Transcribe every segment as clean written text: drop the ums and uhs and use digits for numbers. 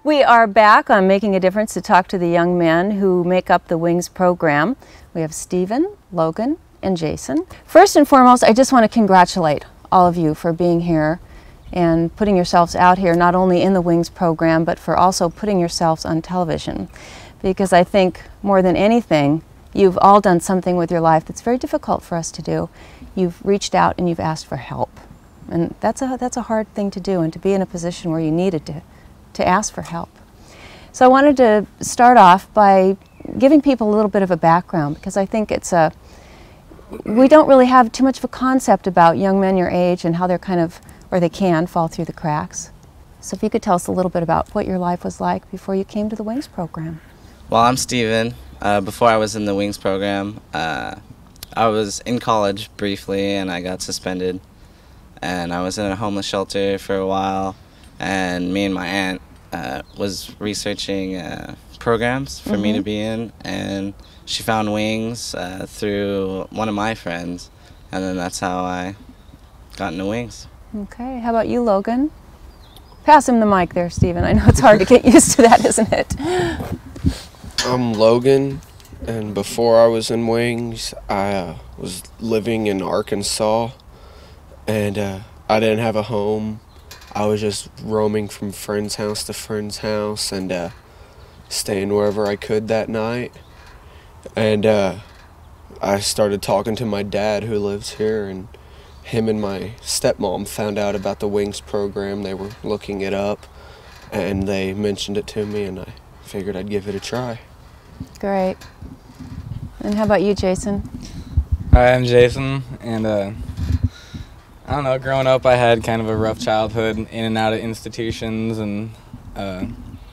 We are back on Making a Difference to talk to the young men who make up the WINGS program. We have Stephen, Logan, and Jason. First and foremost, I just want to congratulate all of you for being here and putting yourselves out here, not only in the WINGS program, but for also putting yourselves on television. Because I think more than anything, you've all done something with your life that's very difficult for us to do. You've reached out and you've asked for help. And that's a hard thing to do, and to be in a position where you needed to ask for help. So I wanted to start off by giving people a little bit of a background, because I think we don't really have too much of a concept about young men your age and how they're or they can fall through the cracks. So if you could tell us a little bit about what your life was like before you came to the WINGS program. Well, I'm Stephen. Before I was in the WINGS program, I was in college briefly and I got suspended. And I was in a homeless shelter for a while, and me and my aunt was researching programs for me to be in, and she found WINGS through one of my friends, and then that's how I got into WINGS. Okay, how about you, Logan? Pass him the mic there, Stephen. I know it's hard to get used to that, isn't it? I'm Logan, and before I was in WINGS, I was living in Arkansas, and I didn't have a home. I was just roaming from friend's house to friend's house and staying wherever I could that night. And I started talking to my dad, who lives here, and him and my stepmom found out about the WINGS program. They were looking it up, and they mentioned it to me, and I figured I'd give it a try. Great. And how about you, Jason? Hi, I'm Jason, and I don't know, growing up I had kind of a rough childhood, in and out of institutions, and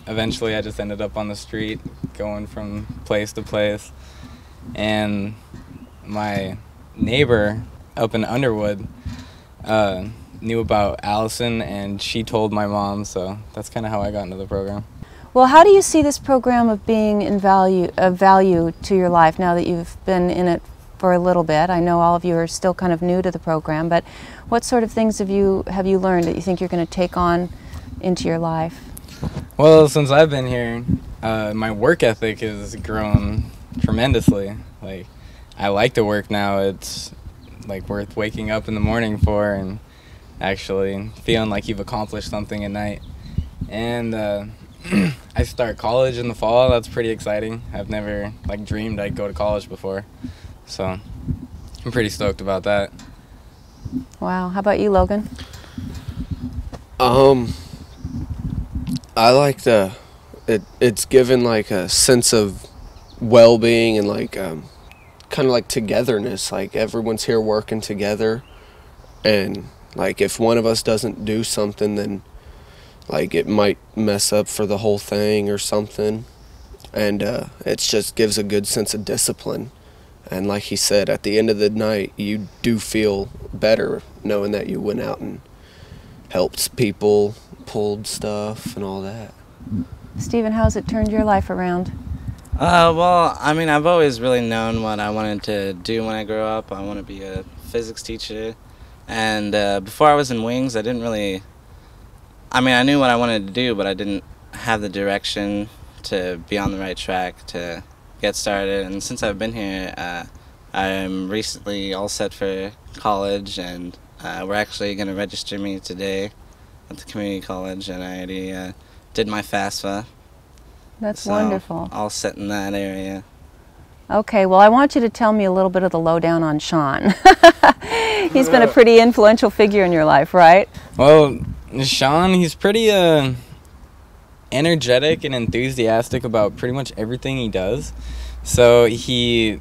eventually I just ended up on the street, going from place to place. And my neighbor up in Underwood knew about Allison, and she told my mom, so that's kind of how I got into the program. Well, how do you see this program of being of value to your life now that you've been in it for a little bit? I know all of you are still kind of new to the program, but what sort of things have you learned that you think you're going to take on into your life? Well, since I've been here, my work ethic has grown tremendously. Like, I like to work now. It's like worth waking up in the morning for, and actually feeling like you've accomplished something at night. And I start college in the fall. That's pretty exciting. I've never dreamed I'd go to college before. So I'm pretty stoked about that. Wow. How about you, Logan? I like it's given like a sense of well-being and kind of like togetherness. Like everyone's here working together, and like if one of us doesn't do something, then like it might mess up for the whole thing or something. And it just gives a good sense of discipline. And like he said, at the end of the night, you do feel better knowing that you went out and helped people, pulled stuff, and all that. Stephen, how's it turned your life around? Well, I mean, I've always really known what I wanted to do when I grow up. I want to be a physics teacher. And before I was in WINGS, I didn't really... I mean, I knew what I wanted to do, but I didn't have the direction to be on the right track to get started. And since I've been here, I'm recently all set for college, and we're actually going to register me today at the community college, and I already did my FAFSA. That's so wonderful. All set in that area. Okay, well, I want you to tell me a little bit of the lowdown on Sean. He's been a pretty influential figure in your life, right? Well, Sean, he's pretty energetic and enthusiastic about pretty much everything he does. So he's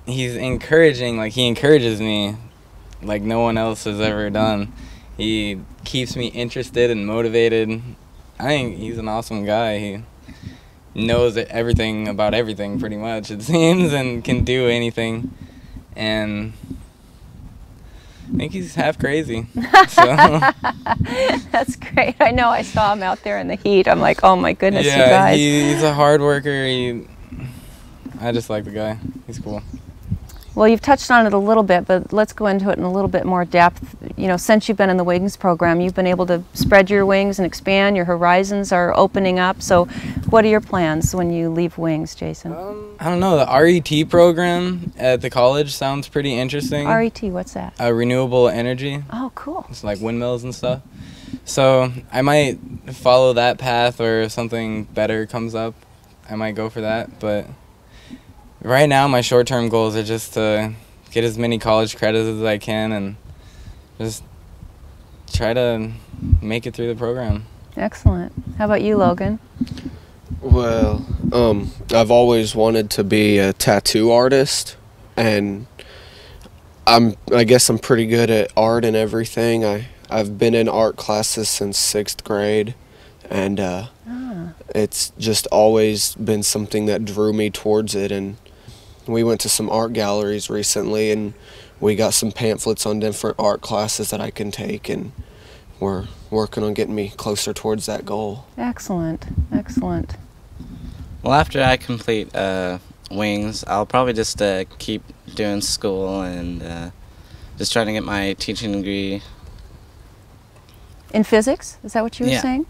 encouraging, he encourages me like no one else has ever done. He keeps me interested and motivated. I think he's an awesome guy. He knows everything about everything pretty much, it seems, and can do anything. And I think he's half crazy. So. That's great. I know, I saw him out there in the heat. I'm like, oh my goodness, yeah, you guys. He's a hard worker. I just like the guy. He's cool. Well, you've touched on it a little bit, but let's go into it in a little bit more depth. You know, since you've been in the Wings program, you've been able to spread your wings and expand. Your horizons are opening up. So what are your plans when you leave Wings, Jason? I don't know. The RET program at the college sounds pretty interesting. RET, what's that? Renewable energy. Oh, cool. It's like windmills and stuff. So I might follow that path, or if something better comes up, I might go for that. But right now, my short-term goals are just to get as many college credits as I can and just try to make it through the program. Excellent. How about you, Logan? Well, I've always wanted to be a tattoo artist, and I guess I'm pretty good at art and everything. I've been in art classes since 6th grade, and it's just always been something that drew me towards it. And we went to some art galleries recently, and we got some pamphlets on different art classes that I can take, and we're working on getting me closer towards that goal. Excellent. Excellent. Well, after I complete Wings, I'll probably just keep doing school and just trying to get my teaching degree. In physics? Is that what you were Yeah. saying?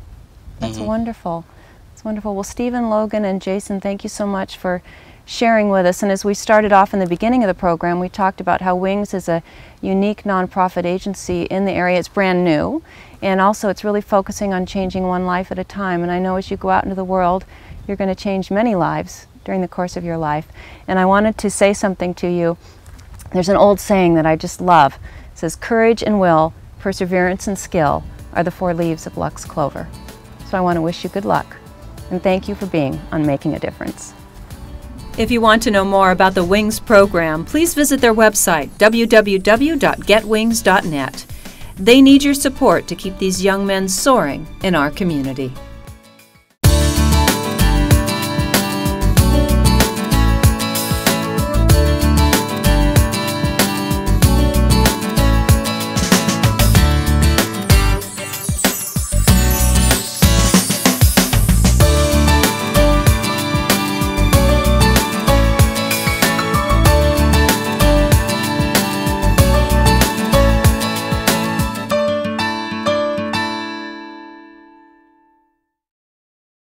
That's wonderful. It's wonderful. Well, Stephen, Logan, and Jason, thank you so much for sharing with us. And as we started off in the beginning of the program, we talked about how Wings is a unique nonprofit agency in the area. It's brand new, and also it's really focusing on changing one life at a time. And I know as you go out into the world, you're going to change many lives during the course of your life. And I wanted to say something to you. There's an old saying that I just love. It says, "Courage and will, perseverance and skill are the 4 leaves of luck's clover." So I want to wish you good luck, and thank you for being on Making a Difference. If you want to know more about the Wings program, please visit their website, www.getwings.net. They need your support to keep these young men soaring in our community.